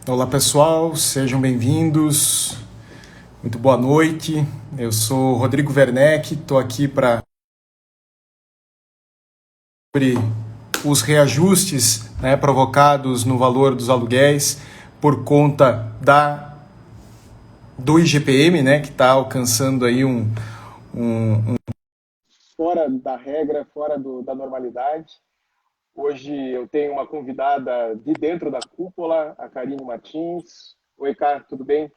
Olá pessoal, sejam bem-vindos, muito boa noite. Eu sou Rodrigo Werneck, estou aqui para sobre os reajustes, provocados no valor dos aluguéis por conta do IGPM, que está alcançando aí fora da regra, fora da normalidade. Hoje eu tenho uma convidada de dentro da cúpula, a Karine Martins. Oi, Cá, tudo bem?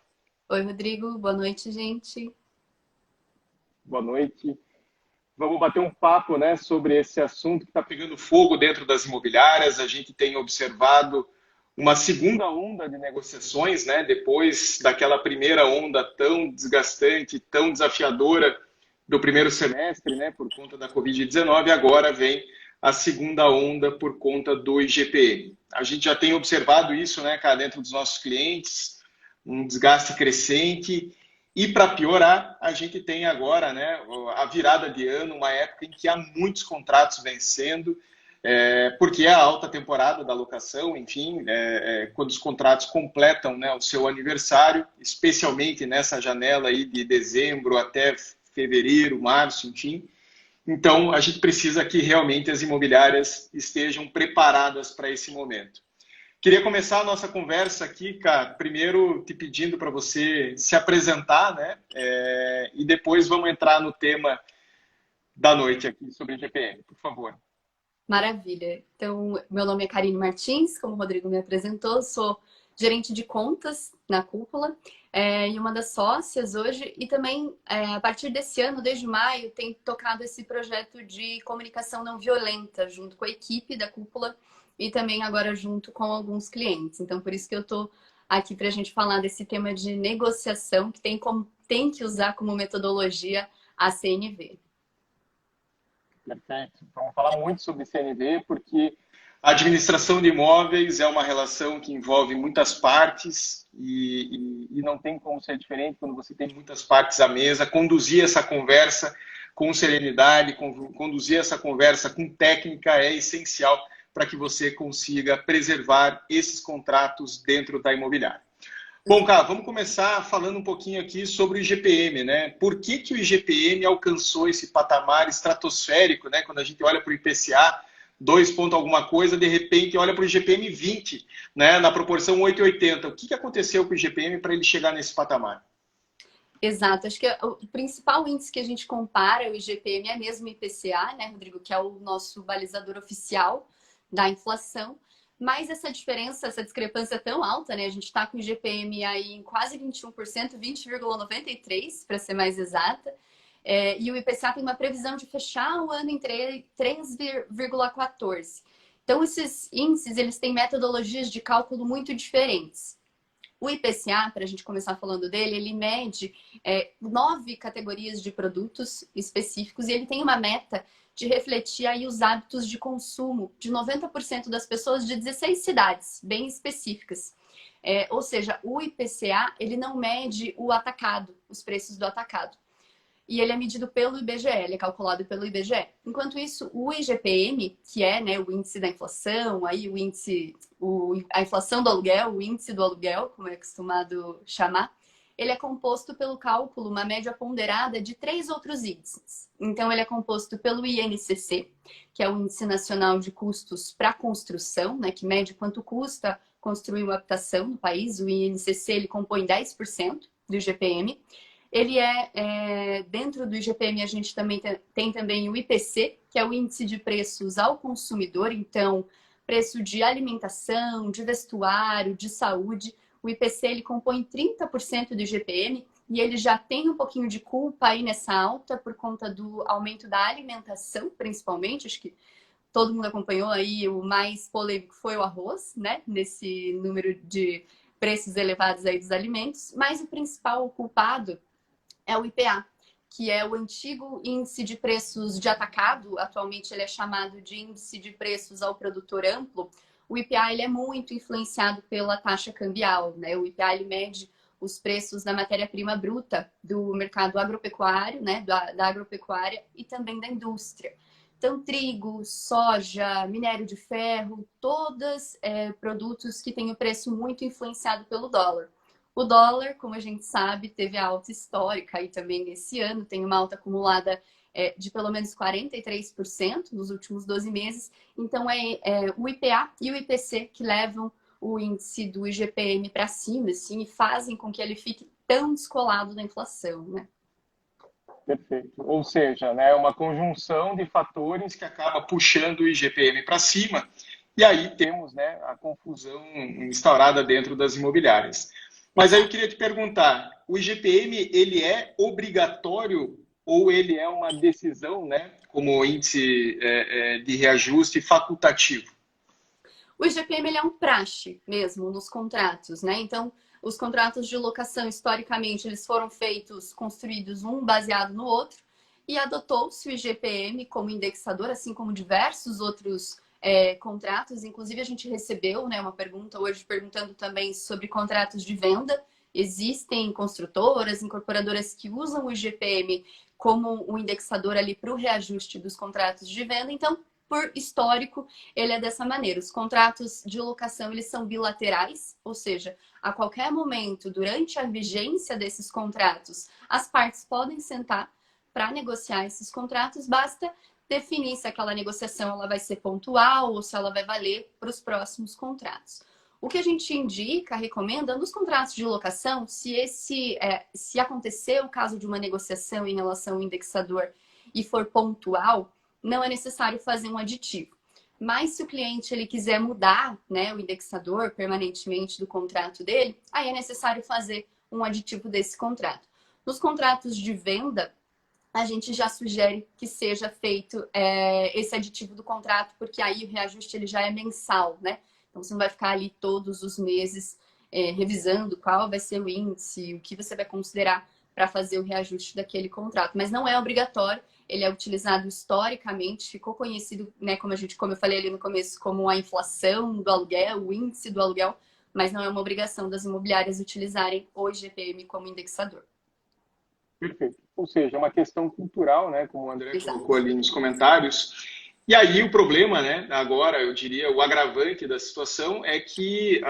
Oi, Rodrigo. Boa noite, gente. Boa noite. Vamos bater um papo, sobre esse assunto que está pegando fogo dentro das imobiliárias. A gente tem observado uma segunda onda de negociações, depois daquela primeira onda tão desgastante, tão desafiadora do primeiro semestre, por conta da Covid-19. Agora vem a segunda onda por conta do IGPM. A gente já tem observado isso, cá dentro dos nossos clientes, um desgaste crescente. E para piorar, a gente tem agora a virada de ano, uma época em que há muitos contratos vencendo, porque é a alta temporada da locação, enfim, quando os contratos completam o seu aniversário, especialmente nessa janela aí de dezembro até fevereiro, março, enfim. Então, a gente precisa que realmente as imobiliárias estejam preparadas para esse momento. Queria começar a nossa conversa aqui, cara, primeiro te pedindo para você se apresentar, e depois vamos entrar no tema da noite aqui sobre GPM, por favor. Maravilha. Então, meu nome é Karine Martins, como o Rodrigo me apresentou, sou gerente de contas na Cúpula e uma das sócias hoje. E também, a partir desse ano, desde maio, tenho tocado esse projeto de comunicação não violenta junto com a equipe da Cúpula e também agora junto com alguns clientes. Então, por isso que eu estou aqui para a gente falar desse tema de negociação que tem que usar como metodologia a CNV. Perfeito. Vamos falar muito sobre CNV, porque a administração de imóveis é uma relação que envolve muitas partes e não tem como ser diferente quando você tem muitas partes à mesa. Conduzir essa conversa com serenidade, conduzir essa conversa com técnica é essencial para que você consiga preservar esses contratos dentro da imobiliária. Bom, cara, vamos começar falando um pouquinho aqui sobre o IGPM, Por que o IGPM alcançou esse patamar estratosférico, Quando a gente olha para o IPCA, 2 ponto alguma coisa, de repente olha para o IGPM 20, Na proporção 8,80. O que aconteceu com o IGPM para ele chegar nesse patamar? Exato, acho que o principal índice que a gente compara, o IGPM, é mesmo o IPCA, Rodrigo, que é o nosso balizador oficial da inflação. Mas essa diferença, essa discrepância é tão alta, A gente está com o IGPM aí em quase 21%, 20,93%, para ser mais exata. E o IPCA tem uma previsão de fechar o ano em 3,14%. Então, esses índices, eles têm metodologias de cálculo muito diferentes. O IPCA, para a gente começar falando dele, ele mede 9 categorias de produtos específicos e ele tem uma meta de refletir aí os hábitos de consumo de 90% das pessoas de 16 cidades, bem específicas. Ou seja, o IPCA, ele não mede o atacado, os preços do atacado. E ele é medido pelo IBGE, ele é calculado pelo IBGE. Enquanto isso, o IGPM, que é o índice da inflação, aí a inflação do aluguel, o índice do aluguel, como é acostumado chamar, ele é composto pelo cálculo, uma média ponderada de 3 outros índices. Então, ele é composto pelo INCC, que é o Índice Nacional de Custos para Construção, que mede quanto custa construir uma habitação no país. O INCC, ele compõe 10% do IGPM. Ele dentro do IGPM, a gente também tem também o IPC, que é o Índice de Preços ao Consumidor. Então, preço de alimentação, de vestuário, de saúde. O IPC, ele compõe 30% do IGPM e ele já tem um pouquinho de culpa aí nessa alta por conta do aumento da alimentação, principalmente. Acho que todo mundo acompanhou aí, o mais polêmico foi o arroz, Nesse número de preços elevados aí dos alimentos. Mas o principal culpado é o IPA, que é o antigo índice de preços de atacado. Atualmente ele é chamado de índice de preços ao produtor amplo. O IPA, ele é muito influenciado pela taxa cambial, O IPA, ele mede os preços da matéria-prima bruta do mercado agropecuário, da agropecuária e também da indústria. Então, trigo, soja, minério de ferro, todos produtos que têm o preço muito influenciado pelo dólar. O dólar, como a gente sabe, teve a alta histórica e também esse ano tem uma alta acumulada de pelo menos 43% nos últimos 12 meses. Então, o IPA e o IPC que levam o índice do IGPM para cima, assim, e fazem com que ele fique tão descolado da inflação, né? Perfeito. Ou seja, né, uma conjunção de fatores que acaba puxando o IGPM para cima, e aí temos, né, a confusão instaurada dentro das imobiliárias. Mas aí eu queria te perguntar, o IGPM, ele é obrigatório ou ele é uma decisão, né, como índice de reajuste facultativo? O IGPM ele é um praxe mesmo nos contratos, né? Então, os contratos de locação, historicamente, eles foram feitos, construídos um baseado no outro, e adotou-se o IGPM como indexador, assim como diversos outros contratos. Inclusive, a gente recebeu, né, uma pergunta hoje perguntando também sobre contratos de venda. Existem construtoras, incorporadoras que usam o IGPM como um indexador ali para o reajuste dos contratos de venda. Então, por histórico, ele é dessa maneira. Os contratos de locação, eles são bilaterais, ou seja, a qualquer momento, durante a vigência desses contratos, as partes podem sentar para negociar esses contratos, basta definir se aquela negociação ela vai ser pontual ou se ela vai valer para os próximos contratos. O que a gente indica, recomenda, nos contratos de locação, se acontecer o caso de uma negociação em relação ao indexador e for pontual, não é necessário fazer um aditivo. Mas se o cliente ele quiser mudar, né, o indexador permanentemente do contrato dele, aí é necessário fazer um aditivo desse contrato. Nos contratos de venda, a gente já sugere que seja feito esse aditivo do contrato, porque aí o reajuste ele já é mensal, né? Então você não vai ficar ali todos os meses revisando qual vai ser o índice, o que você vai considerar para fazer o reajuste daquele contrato. Mas não é obrigatório. Ele é utilizado historicamente, ficou conhecido, né, como eu falei ali no começo, como a inflação do aluguel, o índice do aluguel, mas não é uma obrigação das imobiliárias utilizarem o IGPM como indexador. Perfeito. Ou seja, é uma questão cultural, né, como o André Exato. colocou ali nos comentários. E aí o problema, né, agora eu diria o agravante da situação é que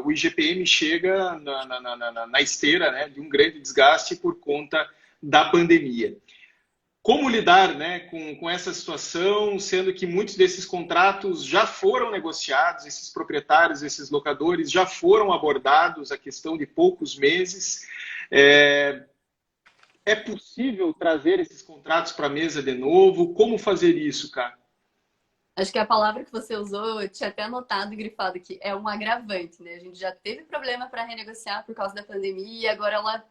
o IGPM chega na esteira, né, de um grande desgaste por conta da pandemia. Como lidar, né, com essa situação, sendo que muitos desses contratos já foram negociados, esses proprietários, esses locadores já foram abordados a questão de poucos meses. É possível trazer esses contratos para a mesa de novo? Como fazer isso, cara? Acho que a palavra que você usou, eu tinha até anotado e grifado aqui, é um agravante, né? A gente já teve problema para renegociar por causa da pandemia e agora ela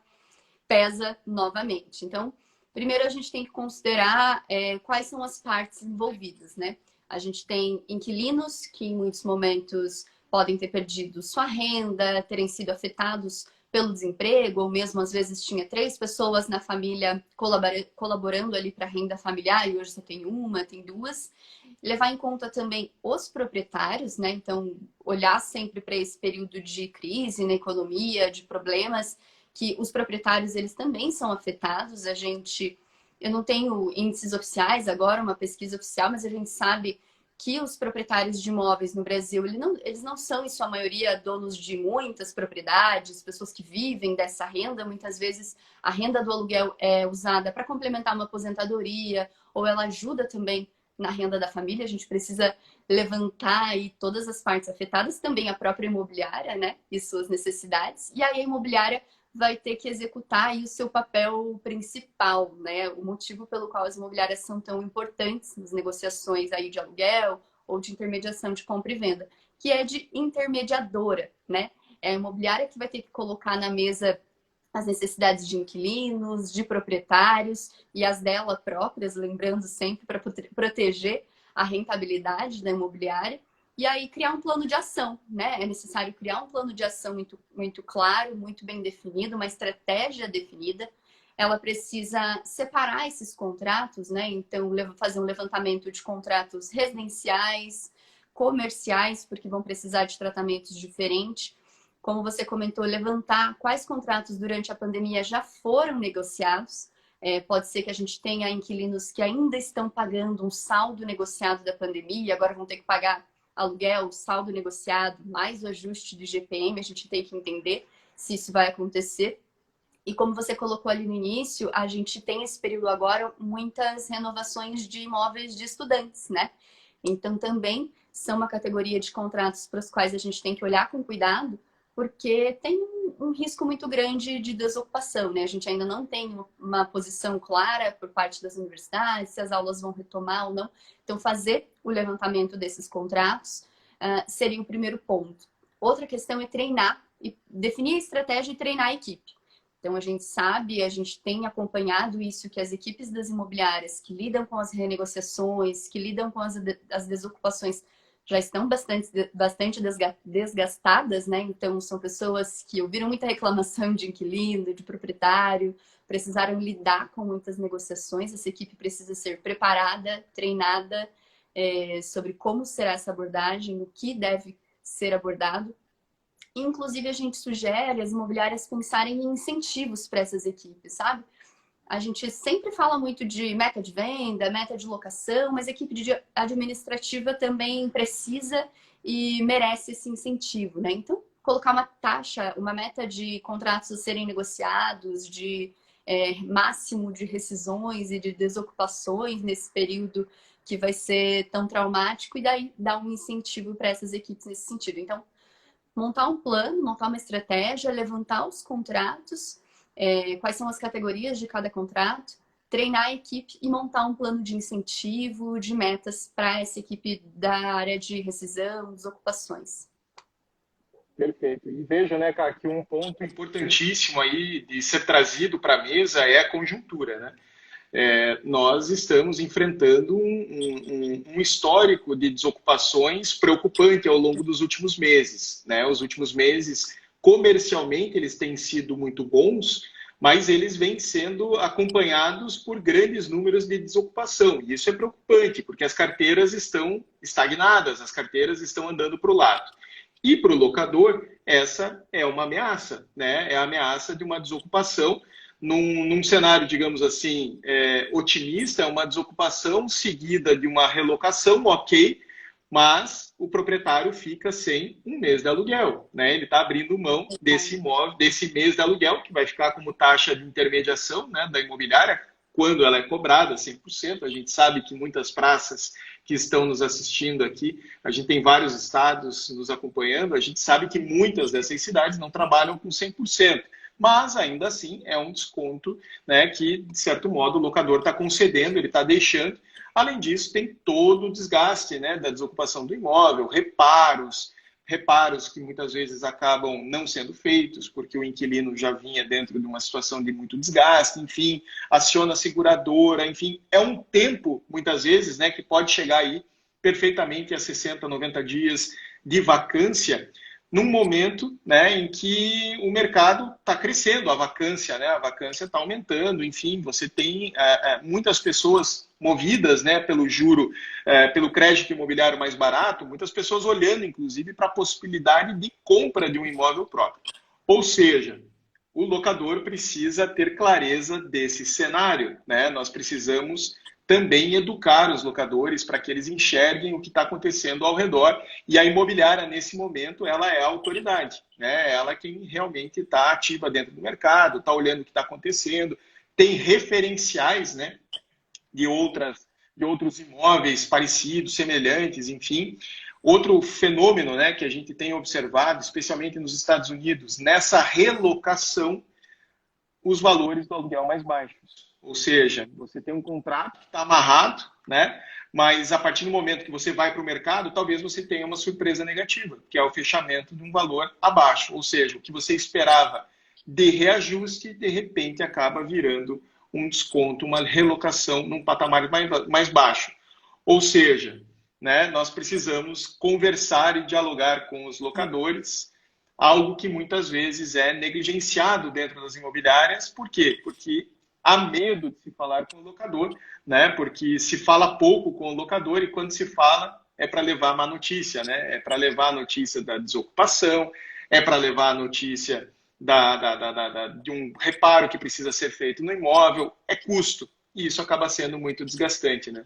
pesa novamente. Então, primeiro a gente tem que considerar quais são as partes envolvidas, né? A gente tem inquilinos que em muitos momentos podem ter perdido sua renda, terem sido afetados pelo desemprego, ou mesmo às vezes tinha 3 pessoas na família colaborando ali para a renda familiar e hoje só tem uma, tem 2. Levar em conta também os proprietários, né? Então, olhar sempre para esse período de crise na economia, de problemas, que os proprietários eles também são afetados. Eu não tenho índices oficiais agora, uma pesquisa oficial, mas a gente sabe que os proprietários de imóveis no Brasil, eles não são, em sua maioria, donos de muitas propriedades, pessoas que vivem dessa renda. Muitas vezes a renda do aluguel é usada para complementar uma aposentadoria, ou ela ajuda também na renda da família. A gente precisa levantar aí todas as partes afetadas, também a própria imobiliária, né, e suas necessidades. E aí a imobiliária vai ter que executar aí o seu papel principal, né? O motivo pelo qual as imobiliárias são tão importantes nas negociações aí de aluguel ou de intermediação de compra e venda, que é de intermediadora, né? É a imobiliária que vai ter que colocar na mesa as necessidades de inquilinos, de proprietários e as dela próprias, lembrando sempre para proteger a rentabilidade da imobiliária. E aí criar um plano de ação, né? É necessário criar um plano de ação muito, muito claro, muito bem definido, uma estratégia definida. Ela precisa separar esses contratos, né? Então, fazer um levantamento de contratos residenciais, comerciais, porque vão precisar de tratamentos diferentes. Como você comentou, levantar quais contratos durante a pandemia já foram negociados, Pode ser que a gente tenha inquilinos que ainda estão pagando um saldo negociado da pandemia e agora vão ter que pagar aluguel, saldo negociado, mais o ajuste de IGPM. A gente tem que entender se isso vai acontecer. E como você colocou ali no início, a gente tem esse período agora muitas renovações de imóveis de estudantes, né? Então também são uma categoria de contratos para os quais a gente tem que olhar com cuidado, porque tem um risco muito grande de desocupação, né? A gente ainda não tem uma posição clara por parte das universidades, se as aulas vão retomar ou não. Então, fazer o levantamento desses contratos seria o primeiro ponto. Outra questão é treinar, e definir a estratégia e treinar a equipe. Então, a gente sabe, a gente tem acompanhado isso, que as equipes das imobiliárias que lidam com as renegociações, que lidam com as desocupações, já estão bastante desgastadas, né? Então, são pessoas que ouviram muita reclamação de inquilino, de proprietário, precisaram lidar com muitas negociações. Essa equipe precisa ser preparada, treinada sobre como será essa abordagem, o que deve ser abordado. Inclusive, a gente sugere as imobiliárias pensarem em incentivos para essas equipes, sabe? A gente sempre fala muito de meta de venda, meta de locação, mas a equipe administrativa também precisa e merece esse incentivo, né? Então, colocar uma taxa, uma meta de contratos a serem negociados, de máximo de rescisões e de desocupações nesse período que vai ser tão traumático, e daí dar um incentivo para essas equipes nesse sentido. Então, montar um plano, montar uma estratégia, levantar os contratos, quais são as categorias de cada contrato, treinar a equipe e montar um plano de incentivo, de metas para essa equipe da área de rescisão, desocupações. Perfeito. E veja, né, cara, que um ponto importantíssimo aí de ser trazido para a mesa é a conjuntura, né? Nós estamos enfrentando um histórico de desocupações preocupante ao longo dos últimos meses, né? Os últimos meses, comercialmente, eles têm sido muito bons, mas eles vêm sendo acompanhados por grandes números de desocupação. E isso é preocupante, porque as carteiras estão estagnadas, as carteiras estão andando para o lado. E para o locador, essa é uma ameaça, né? É a ameaça de uma desocupação num cenário, digamos assim, otimista, uma desocupação seguida de uma relocação, ok, mas o proprietário fica sem um mês de aluguel, né? Ele está abrindo mão desse imóvel, desse mês de aluguel, que vai ficar como taxa de intermediação, né, da imobiliária, quando ela é cobrada 100%. A gente sabe que muitas praças que estão nos assistindo aqui, a gente tem vários estados nos acompanhando, a gente sabe que muitas dessas cidades não trabalham com 100%. Mas, ainda assim, é um desconto, né, que, de certo modo, o locador está concedendo, ele está deixando. Além disso, tem todo o desgaste, né, da desocupação do imóvel, reparos que muitas vezes acabam não sendo feitos, porque o inquilino já vinha dentro de uma situação de muito desgaste, enfim, aciona a seguradora, enfim, é um tempo, muitas vezes, né, que pode chegar aí perfeitamente a 60, 90 dias de vacância, num momento, né, em que o mercado está crescendo, a vacância, né, está aumentando, enfim, você tem muitas pessoas movidas, né, pelo juro, pelo crédito imobiliário mais barato, muitas pessoas olhando, inclusive, para a possibilidade de compra de um imóvel próprio. Ou seja, o locador precisa ter clareza desse cenário, né? Nós precisamos também educar os locadores para que eles enxerguem o que está acontecendo ao redor, e a imobiliária, nesse momento, ela é a autoridade, né? Ela é quem realmente está ativa dentro do mercado, está olhando o que está acontecendo, tem referenciais, né, de outros imóveis parecidos, semelhantes, enfim. Outro fenômeno, né, que a gente tem observado, especialmente nos Estados Unidos, nessa relocação, os valores do aluguel mais baixos. Ou seja, você tem um contrato que está amarrado, né? Mas a partir do momento que você vai para o mercado, talvez você tenha uma surpresa negativa, que é o fechamento de um valor abaixo. Ou seja, o que você esperava de reajuste, de repente acaba virando um desconto, uma relocação num patamar mais baixo. Ou seja, né, nós precisamos conversar e dialogar com os locadores, algo que muitas vezes é negligenciado dentro das imobiliárias. Por quê? Porque há medo de se falar com o locador, né? Porque se fala pouco com o locador, e quando se fala é para levar má notícia, né? É para levar a notícia da desocupação, é para levar a notícia de um reparo que precisa ser feito no imóvel, é custo. E isso acaba sendo muito desgastante, né?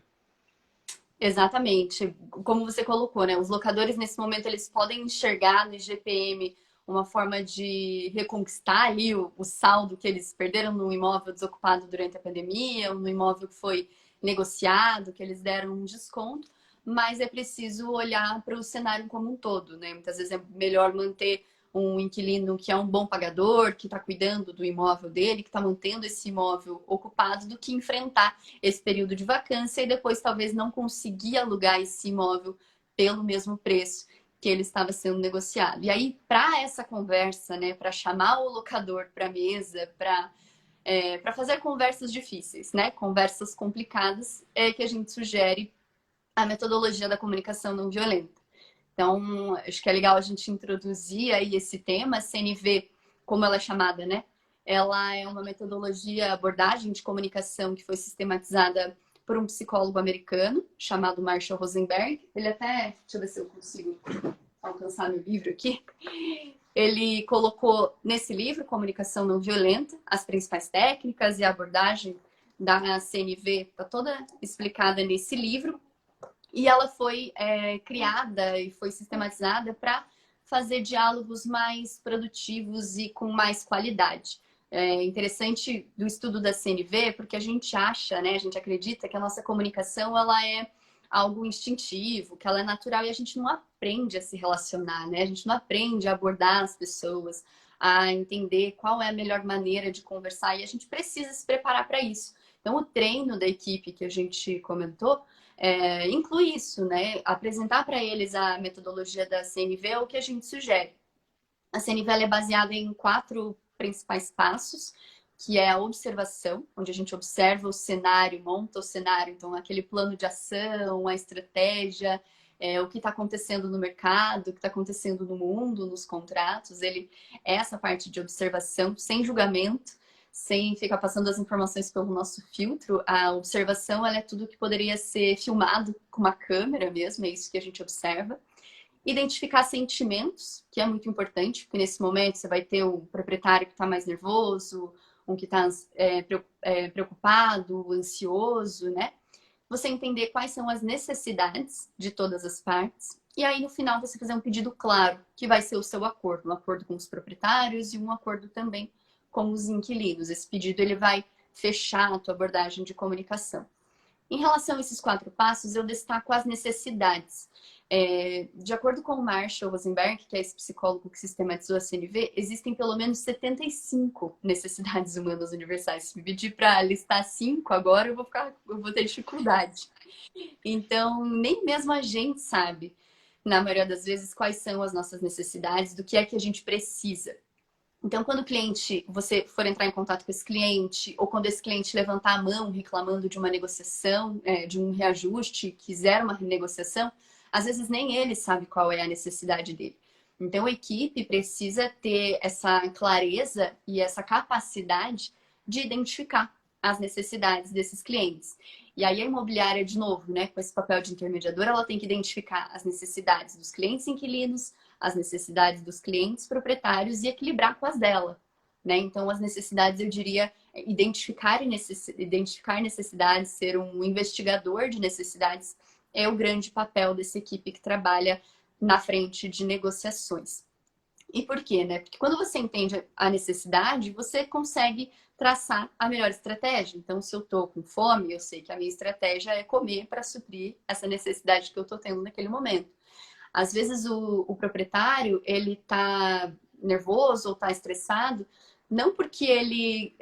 Exatamente. Como você colocou, né? Os locadores, nesse momento, eles podem enxergar no IGPM uma forma de reconquistar ali o saldo que eles perderam no imóvel desocupado durante a pandemia, ou no imóvel que foi negociado, que eles deram um desconto, mas é preciso olhar para o cenário como um todo, né? Muitas vezes é melhor manter um inquilino que é um bom pagador, que está cuidando do imóvel dele, que está mantendo esse imóvel ocupado, do que enfrentar esse período de vacância e depois talvez não conseguir alugar esse imóvel pelo mesmo preço que ele estava sendo negociado. E aí, para essa conversa, né, para chamar o locador para a mesa, para fazer conversas difíceis, né, conversas complicadas, é que a gente sugere a metodologia da comunicação não violenta. Então, acho que é legal a gente introduzir aí esse tema, CNV, como ela é chamada, né? Ela é uma metodologia, abordagem de comunicação que foi sistematizada por um psicólogo americano chamado Marshall Rosenberg. Ele até, deixa eu ver se eu consigo alcançar meu livro aqui. Ele colocou nesse livro, Comunicação Não Violenta, as principais técnicas e a abordagem da CNV, está toda explicada nesse livro. E ela foi criada e foi sistematizada para fazer diálogos mais produtivos e com mais qualidade. É interessante do estudo da CNV, porque a gente acha, né, a gente acredita que a nossa comunicação ela é algo instintivo, que ela é natural e a gente não aprende a se relacionar, né? A gente não aprende a abordar as pessoas, a entender qual é a melhor maneira de conversar e a gente precisa se preparar para isso. Então, o treino da equipe que a gente comentou inclui isso, né? Apresentar para eles a metodologia da CNV é o que a gente sugere. A CNV é baseada em 4 principais passos, que é a observação, onde a gente observa o cenário, monta o cenário, então aquele plano de ação, a estratégia, o que está acontecendo no mercado, o que está acontecendo no mundo, nos contratos, ele é essa parte de observação, sem julgamento, sem ficar passando as informações pelo nosso filtro. A observação ela é tudo que poderia ser filmado com uma câmera mesmo, é isso que a gente observa. Identificar sentimentos, que é muito importante, porque nesse momento você vai ter o proprietário que está mais nervoso, um que está preocupado, ansioso, né? Você entender quais são as necessidades de todas as partes. E aí, no final, você fazer um pedido claro, que vai ser o seu acordo. Um acordo com os proprietários e um acordo também com os inquilinos. Esse pedido ele vai fechar a tua abordagem de comunicação. Em relação a esses 4 passos, eu destaco as necessidades. De acordo com o Marshall Rosenberg, que é esse psicólogo que sistematizou a CNV, existem pelo menos 75 necessidades humanas universais. Se me pedir para listar 5 agora, eu vou ter dificuldade. Então, nem mesmo a gente sabe, na maioria das vezes, quais são as nossas necessidades, do que é que a gente precisa. Então, quando o cliente, você for entrar em contato com esse cliente, ou quando esse cliente levantar a mão reclamando de uma negociação, de um reajuste, quiser uma renegociação, às vezes nem ele sabe qual é a necessidade dele. Então, a equipe precisa ter essa clareza e essa capacidade de identificar as necessidades desses clientes. E aí a imobiliária, de novo, né, com esse papel de intermediadora, ela tem que identificar as necessidades dos clientes inquilinos, as necessidades dos clientes proprietários e equilibrar com as dela, né? Então, as necessidades, eu diria, identificar necessidades, ser um investigador de necessidades é o grande papel dessa equipe que trabalha na frente de negociações. E por quê, né? Porque quando você entende a necessidade, você consegue traçar a melhor estratégia. Então, se eu tô com fome, eu sei que a minha estratégia é comer para suprir essa necessidade que eu tô tendo naquele momento. Às vezes o proprietário, ele tá nervoso ou tá estressado, não porque ele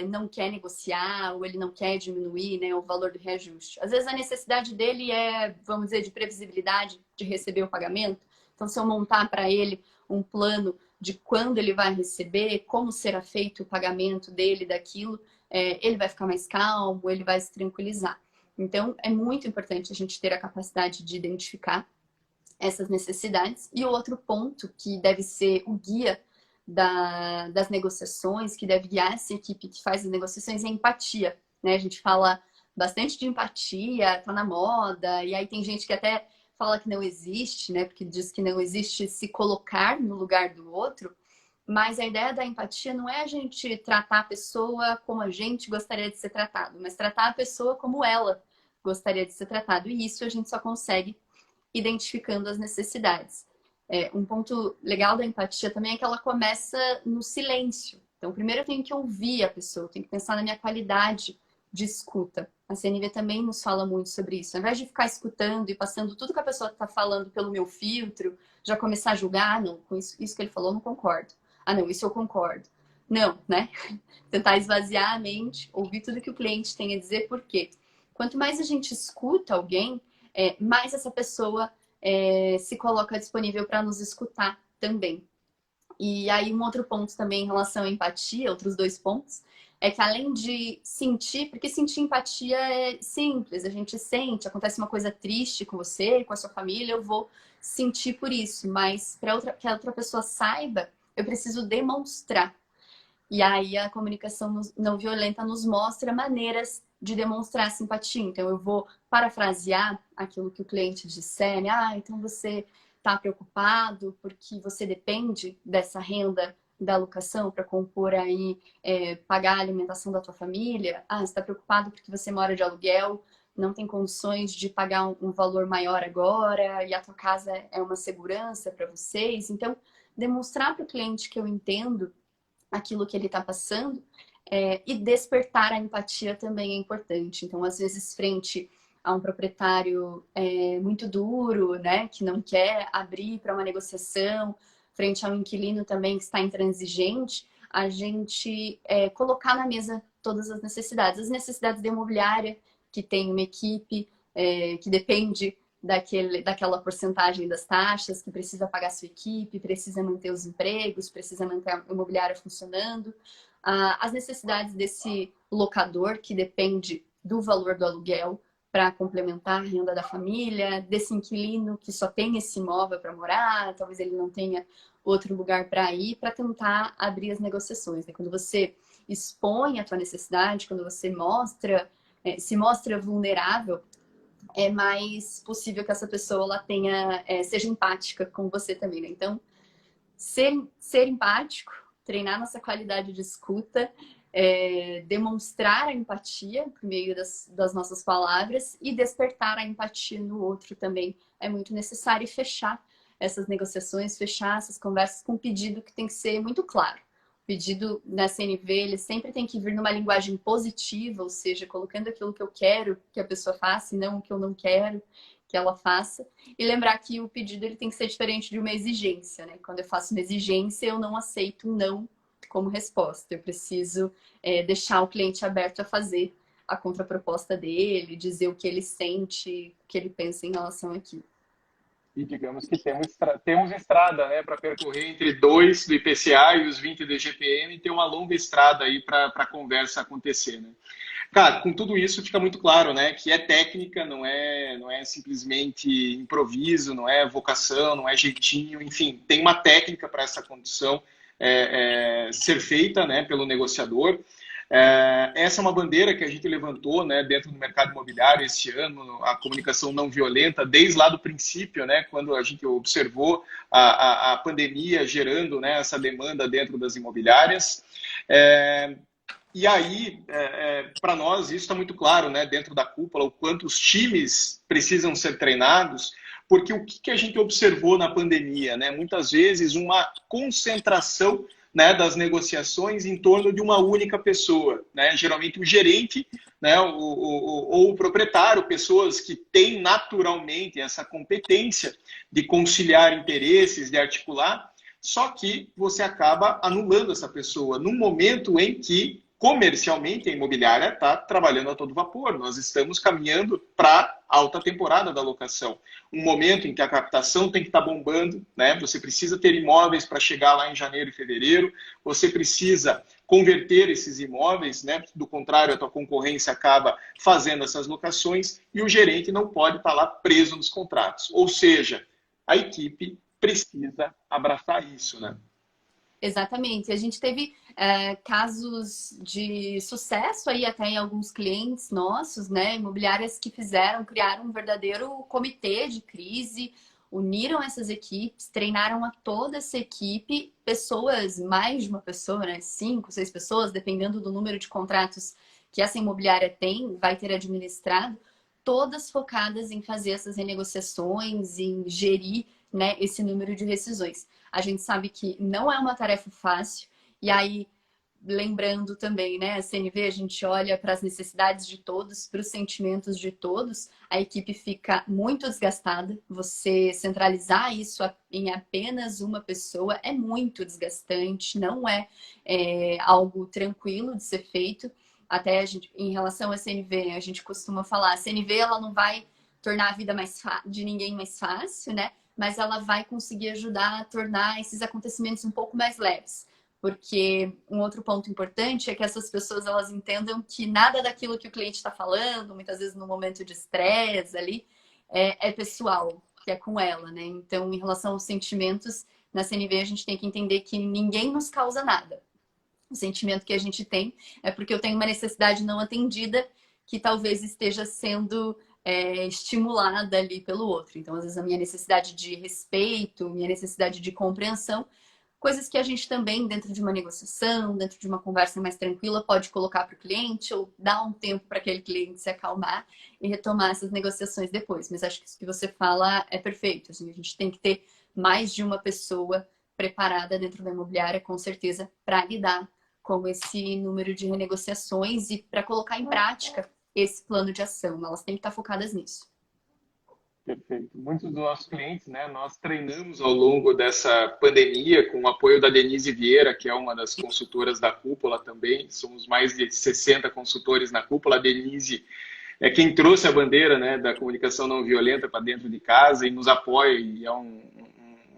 não quer negociar ou ele não quer diminuir, né, o valor do reajuste. Às vezes a necessidade dele é, vamos dizer, de previsibilidade de receber o pagamento. Então, se eu montar para ele um plano de quando ele vai receber, como será feito o pagamento dele daquilo, ele vai ficar mais calmo, ele vai se tranquilizar. Então, é muito importante a gente ter a capacidade de identificar essas necessidades. E o outro ponto que deve ser o guia das negociações, que deve guiar essa equipe que faz as negociações, é empatia, né? A gente fala bastante de empatia, tá na moda, e aí tem gente que até fala que não existe, né? Porque diz que não existe se colocar no lugar do outro, Mas a ideia da empatia não é a gente tratar a pessoa como a gente gostaria de ser tratado, mas tratar a pessoa como ela gostaria de ser tratado. E isso a gente só consegue identificando as necessidades. Um ponto legal da empatia também é que ela começa no silêncio. Então, primeiro eu tenho que ouvir a pessoa, eu tenho que pensar na minha qualidade de escuta. A CNV também nos fala muito sobre isso. Ao invés de ficar escutando e passando tudo que a pessoa está falando pelo meu filtro, já começar a julgar, não, com isso que ele falou, eu não concordo. Ah, não, isso eu concordo. Não, né? Tentar esvaziar a mente, ouvir tudo que o cliente tem a dizer, por quê? Quanto mais a gente escuta alguém, mais essa pessoa se coloca disponível para nos escutar também. E aí um outro ponto também em relação à empatia, outros 2 pontos, é que além de sentir, porque sentir empatia é simples, a gente sente, acontece uma coisa triste com você, com a sua família, eu vou sentir por isso, mas para que a outra pessoa saiba, eu preciso demonstrar. E aí a comunicação não violenta nos mostra maneiras de demonstrar simpatia. Então eu vou parafrasear aquilo que o cliente disser, né? Ah, então você está preocupado porque você depende dessa renda da locação para compor aí, pagar a alimentação da tua família. Ah, você está preocupado porque você mora de aluguel, não tem condições de pagar um valor maior agora e a tua casa é uma segurança para vocês. Então, demonstrar para o cliente que eu entendo aquilo que ele está passando, e despertar a empatia também é importante. Então, às vezes, frente a um proprietário muito duro, né, que não quer abrir para uma negociação, frente a um inquilino também que está intransigente, a gente colocar na mesa todas as necessidades. As necessidades da imobiliária, que tem uma equipe que depende daquela porcentagem das taxas, que precisa pagar sua equipe, precisa manter os empregos, precisa manter a imobiliária funcionando. As necessidades desse locador, que depende do valor do aluguel para complementar a renda da família, desse inquilino que só tem esse imóvel para morar, talvez ele não tenha outro lugar para ir, para tentar abrir as negociações. Quando você expõe a tua necessidade, quando você se mostra vulnerável, é mais possível que essa pessoa ela seja empática com você também, né? Então, ser empático, treinar nossa qualidade de escuta, demonstrar a empatia por meio das nossas palavras e despertar a empatia no outro também é muito necessário, e fechar essas negociações, fechar essas conversas com um pedido que tem que ser muito claro. O pedido na CNV, ele sempre tem que vir numa linguagem positiva, ou seja, colocando aquilo que eu quero que a pessoa faça e não o que eu não quero que ela faça. E lembrar que o pedido ele tem que ser diferente de uma exigência, né? Quando eu faço uma exigência, eu não aceito um não como resposta. Eu preciso deixar o cliente aberto a fazer a contraproposta dele, dizer o que ele sente, o que ele pensa em relação àquilo. E digamos que temos estrada, né, para percorrer entre 2 do IPCA e os 20 do IGPM, e tem uma longa estrada aí para a conversa acontecer, né? Cara, com tudo isso fica muito claro, né, que é técnica, não é simplesmente improviso, não é vocação, não é jeitinho, enfim, tem uma técnica para essa condição ser feita, né, pelo negociador. Essa é uma bandeira que a gente levantou, né, dentro do mercado imobiliário esse ano, a comunicação não violenta, desde lá do princípio, né, quando a gente observou a pandemia gerando, né, essa demanda dentro das imobiliárias. E aí, para nós, isso está muito claro, né, dentro da cúpula, o quanto os times precisam ser treinados, porque o que a gente observou na pandemia, né, muitas vezes uma concentração, né, das negociações em torno de uma única pessoa, né? Geralmente o gerente, né, ou o proprietário, pessoas que têm naturalmente essa competência de conciliar interesses, de articular, só que você acaba anulando essa pessoa num momento em que comercialmente a imobiliária está trabalhando a todo vapor. Nós estamos caminhando para a alta temporada da locação. Um momento em que a captação tem que estar bombando, né? Você precisa ter imóveis para chegar lá em janeiro e fevereiro, você precisa converter esses imóveis, né? Do contrário, a tua concorrência acaba fazendo essas locações e o gerente não pode estar lá preso nos contratos. Ou seja, a equipe precisa abraçar isso, né? Exatamente. A gente teve casos de sucesso aí até em alguns clientes nossos, né? Imobiliárias que criaram um verdadeiro comitê de crise, uniram essas equipes, treinaram a toda essa equipe, pessoas, mais de uma pessoa, né? 5, 6 pessoas, dependendo do número de contratos que essa imobiliária tem, vai ter administrado, todas focadas em fazer essas renegociações, em gerir, né, esse número de rescisões. A gente sabe que não é uma tarefa fácil, e aí, lembrando também, né, a CNV, a gente olha para as necessidades de todos, para os sentimentos de todos, a equipe fica muito desgastada. Você centralizar isso em apenas uma pessoa é muito desgastante, não é algo tranquilo de ser feito. Até a gente, em relação à CNV, a gente costuma falar, a CNV ela não vai tornar a vida de ninguém mais fácil, né? Mas ela vai conseguir ajudar a tornar esses acontecimentos um pouco mais leves. Porque um outro ponto importante é que essas pessoas elas entendam que nada daquilo que o cliente está falando, muitas vezes no momento de estresse ali, é pessoal, que é com ela, né? Então, em relação aos sentimentos, na CNV a gente tem que entender que ninguém nos causa nada. O sentimento que a gente tem é porque eu tenho uma necessidade não atendida que talvez esteja sendo estimulada ali pelo outro. Então, às vezes, a minha necessidade de respeito, minha necessidade de compreensão, coisas que a gente também, dentro de uma negociação, dentro de uma conversa mais tranquila, pode colocar para o cliente ou dar um tempo para aquele cliente se acalmar e retomar essas negociações depois. Mas acho que isso que você fala é perfeito. Assim, a gente tem que ter mais de uma pessoa preparada dentro da imobiliária, com certeza, para lidar com esse número de renegociações e para colocar em prática esse plano de ação. Elas têm que estar focadas nisso. Perfeito. Muitos dos nossos clientes, né, nós treinamos ao longo dessa pandemia com o apoio da Denise Vieira, que é uma das consultoras da Cúpula também. Somos mais de 60 consultores na Cúpula. A Denise é quem trouxe a bandeira, né, da comunicação não violenta para dentro de casa e nos apoia, e é um